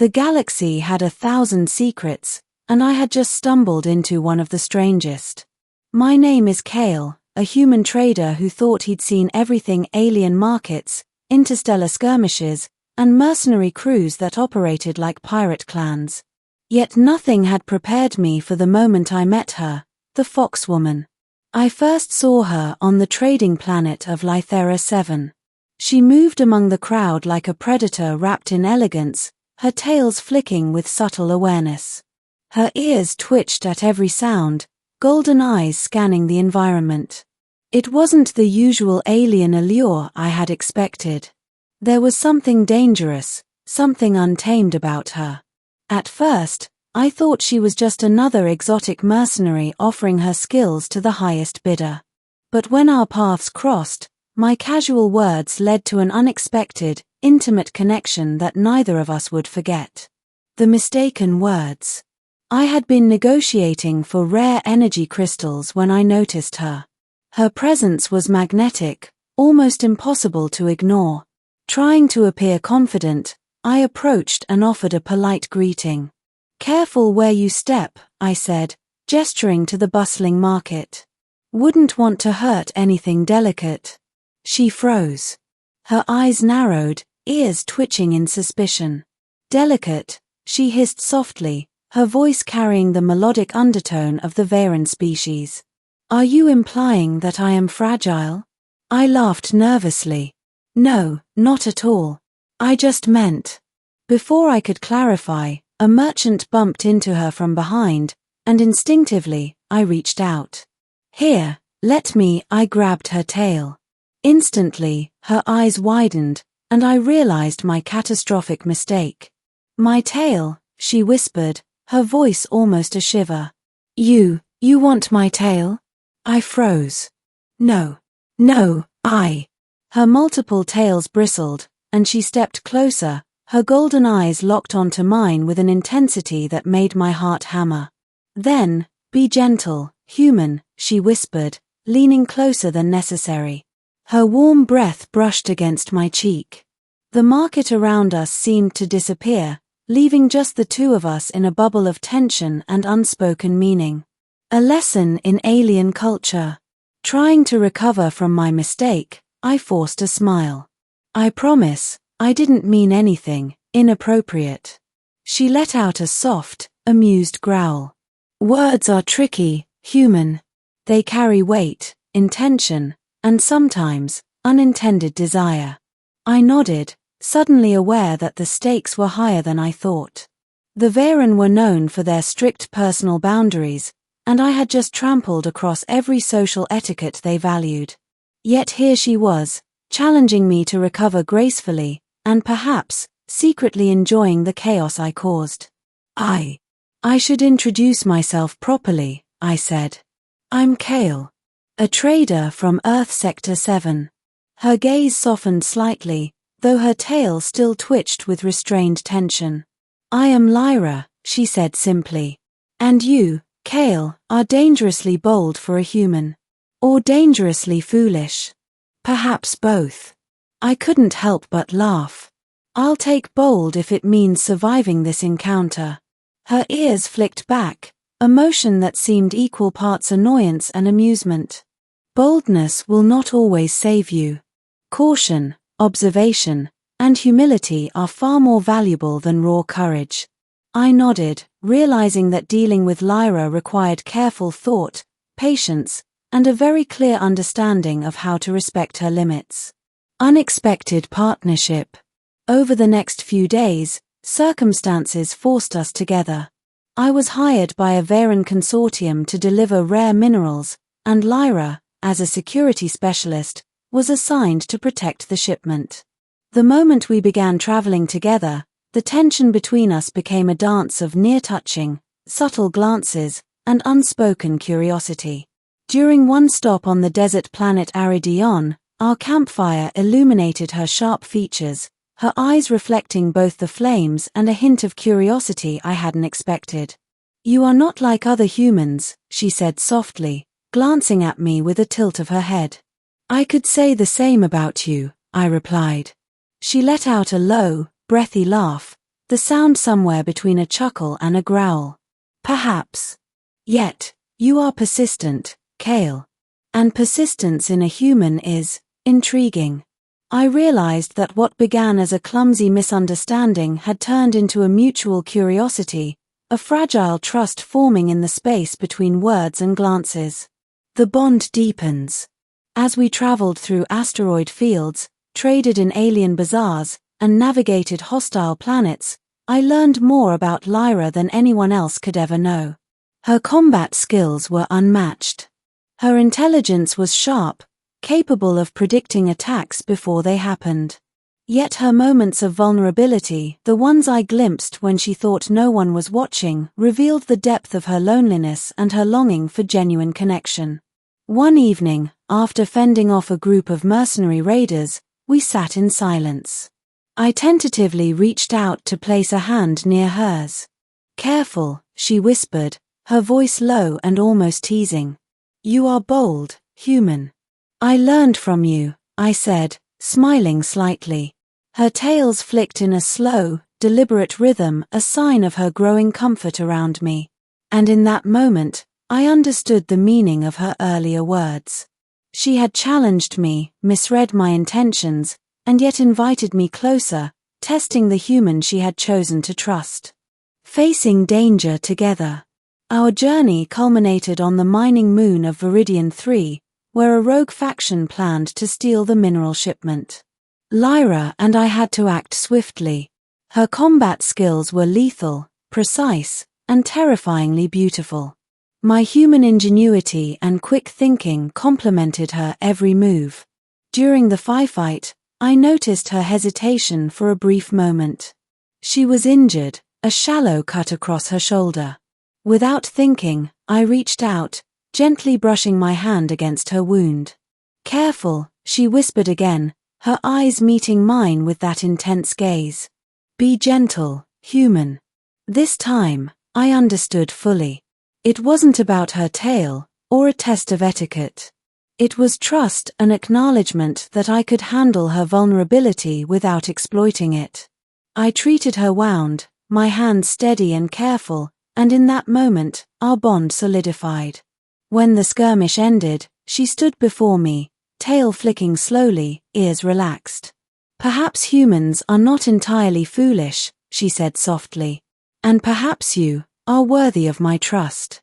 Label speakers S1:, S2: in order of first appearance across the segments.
S1: The galaxy had 1,000 secrets, and I had just stumbled into one of the strangest. My name is Kale, a human trader who thought he'd seen everything: alien markets, interstellar skirmishes, and mercenary crews that operated like pirate clans. Yet nothing had prepared me for the moment I met her, the foxwoman. I first saw her on the trading planet of Lythera 7. She moved among the crowd like a predator wrapped in elegance, her tails flicking with subtle awareness. Her ears twitched at every sound, golden eyes scanning the environment. It wasn't the usual alien allure I had expected. There was something dangerous, something untamed about her. At first, I thought she was just another exotic mercenary offering her skills to the highest bidder. But when our paths crossed, my casual words led to an unexpected, intimate connection that neither of us would forget. The mistaken words. I had been negotiating for rare energy crystals when I noticed her. Her presence was magnetic, almost impossible to ignore. Trying to appear confident, I approached and offered a polite greeting. "Careful where you step," I said, gesturing to the bustling market. "Wouldn't want to hurt anything delicate." She froze. Her eyes narrowed, ears twitching in suspicion. "Delicate," she hissed softly, her voice carrying the melodic undertone of the Varen species. "Are you implying that I am fragile?" I laughed nervously. "No, not at all. I just meant..." Before I could clarify, a merchant bumped into her from behind, and instinctively, I reached out. "Here, let me." I grabbed her tail. Instantly, her eyes widened, and I realized my catastrophic mistake. "My tail," she whispered, her voice almost a shiver. You want my tail?" I froze. No, I." Her multiple tails bristled, and she stepped closer, her golden eyes locked onto mine with an intensity that made my heart hammer. "Then, be gentle, human," she whispered, leaning closer than necessary. Her warm breath brushed against my cheek. The market around us seemed to disappear, leaving just the two of us in a bubble of tension and unspoken meaning. A lesson in alien culture. Trying to recover from my mistake, I forced a smile. "I promise, I didn't mean anything inappropriate." She let out a soft, amused growl. "Words are tricky, human. They carry weight, intention, and sometimes, unintended desire." I nodded, suddenly aware that the stakes were higher than I thought. The Varen were known for their strict personal boundaries, and I had just trampled across every social etiquette they valued. Yet here she was, challenging me to recover gracefully, and perhaps, secretly enjoying the chaos I caused. I should introduce myself properly," I said. "I'm Kale, a trader from Earth Sector 7. Her gaze softened slightly, though her tail still twitched with restrained tension. "I am Lyra," she said simply. "And you, Kale, are dangerously bold for a human. Or dangerously foolish. Perhaps both." I couldn't help but laugh. "I'll take bold if it means surviving this encounter." Her ears flicked back, a motion that seemed equal parts annoyance and amusement. "Boldness will not always save you. Caution, observation, and humility are far more valuable than raw courage." I nodded, realizing that dealing with Lyra required careful thought, patience, and a very clear understanding of how to respect her limits. Unexpected partnership. Over the next few days, circumstances forced us together. I was hired by a Varen consortium to deliver rare minerals, and Lyra, as a security specialist, was assigned to protect the shipment. The moment we began traveling together, the tension between us became a dance of near-touching, subtle glances, and unspoken curiosity. During one stop on the desert planet Aridion, our campfire illuminated her sharp features, her eyes reflecting both the flames and a hint of curiosity I hadn't expected. "You are not like other humans," she said softly, glancing at me with a tilt of her head. "I could say the same about you," I replied. She let out a low, breathy laugh, the sound somewhere between a chuckle and a growl. Perhaps. Yet, you are persistent, Kale. And persistence in a human is intriguing. I realized that what began as a clumsy misunderstanding had turned into a mutual curiosity, a fragile trust forming in the space between words and glances. The bond deepens. As we traveled through asteroid fields, traded in alien bazaars, and navigated hostile planets, I learned more about Lyra than anyone else could ever know. Her combat skills were unmatched. Her intelligence was sharp, capable of predicting attacks before they happened. Yet her moments of vulnerability, the ones I glimpsed when she thought no one was watching, revealed the depth of her loneliness and her longing for genuine connection. One evening, after fending off a group of mercenary raiders, we sat in silence. I tentatively reached out to place a hand near hers. "Careful," she whispered, her voice low and almost teasing. "You are bold, human." "I learned from you," I said, smiling slightly. Her tails flicked in a slow, deliberate rhythm, a sign of her growing comfort around me. And in that moment, I understood the meaning of her earlier words. She had challenged me, misread my intentions, and yet invited me closer, testing the human she had chosen to trust. Facing danger together. Our journey culminated on the mining moon of Viridian 3, where a rogue faction planned to steal the mineral shipment. Lyra and I had to act swiftly. Her combat skills were lethal, precise, and terrifyingly beautiful. My human ingenuity and quick thinking complemented her every move. During the firefight, I noticed her hesitation for a brief moment. She was injured, a shallow cut across her shoulder. Without thinking, I reached out, gently brushing my hand against her wound. "Careful," she whispered again, her eyes meeting mine with that intense gaze. "Be gentle, human." This time, I understood fully. It wasn't about her tale, or a test of etiquette. It was trust, an acknowledgement that I could handle her vulnerability without exploiting it. I treated her wound, my hand steady and careful, and in that moment, our bond solidified. When the skirmish ended, she stood before me, tail flicking slowly, ears relaxed. "Perhaps humans are not entirely foolish," she said softly. "And perhaps you are worthy of my trust."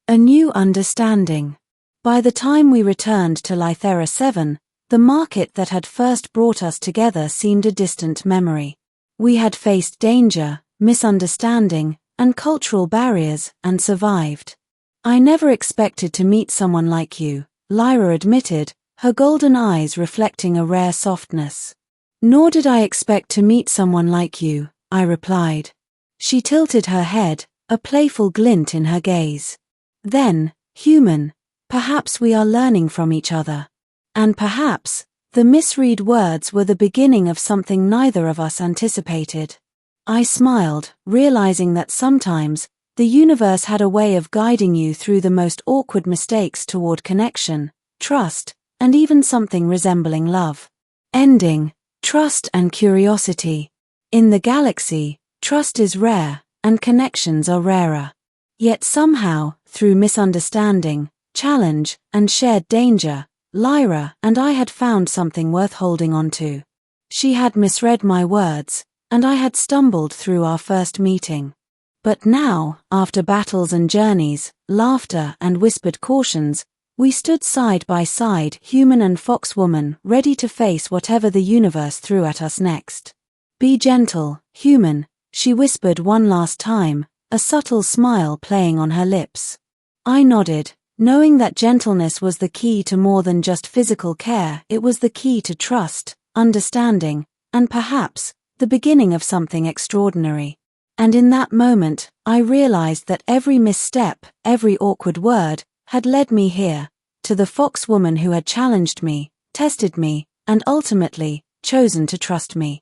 S1: A new understanding. By the time we returned to Lythera 7, the market that had first brought us together seemed a distant memory. We had faced danger, misunderstanding, and cultural barriers, and survived. "I never expected to meet someone like you," Lyra admitted, her golden eyes reflecting a rare softness. "Nor did I expect to meet someone like you," I replied. She tilted her head, a playful glint in her gaze. "Then, human, perhaps we are learning from each other. And perhaps, the misread words were the beginning of something neither of us anticipated." I smiled, realizing that sometimes, the universe had a way of guiding you through the most awkward mistakes toward connection, trust, and even something resembling love. Ending, trust and curiosity. In the galaxy, trust is rare, and connections are rarer. Yet somehow, through misunderstanding, challenge, and shared danger, Lyra and I had found something worth holding on to. She had misread my words, and I had stumbled through our first meeting. But now, after battles and journeys, laughter and whispered cautions, we stood side by side, human and foxwoman, ready to face whatever the universe threw at us next. "Be gentle, human," she whispered one last time, a subtle smile playing on her lips. I nodded, knowing that gentleness was the key to more than just physical care. It was the key to trust, understanding, and perhaps, the beginning of something extraordinary. And in that moment, I realized that every misstep, every awkward word, had led me here, to the foxwoman who had challenged me, tested me, and ultimately, chosen to trust me.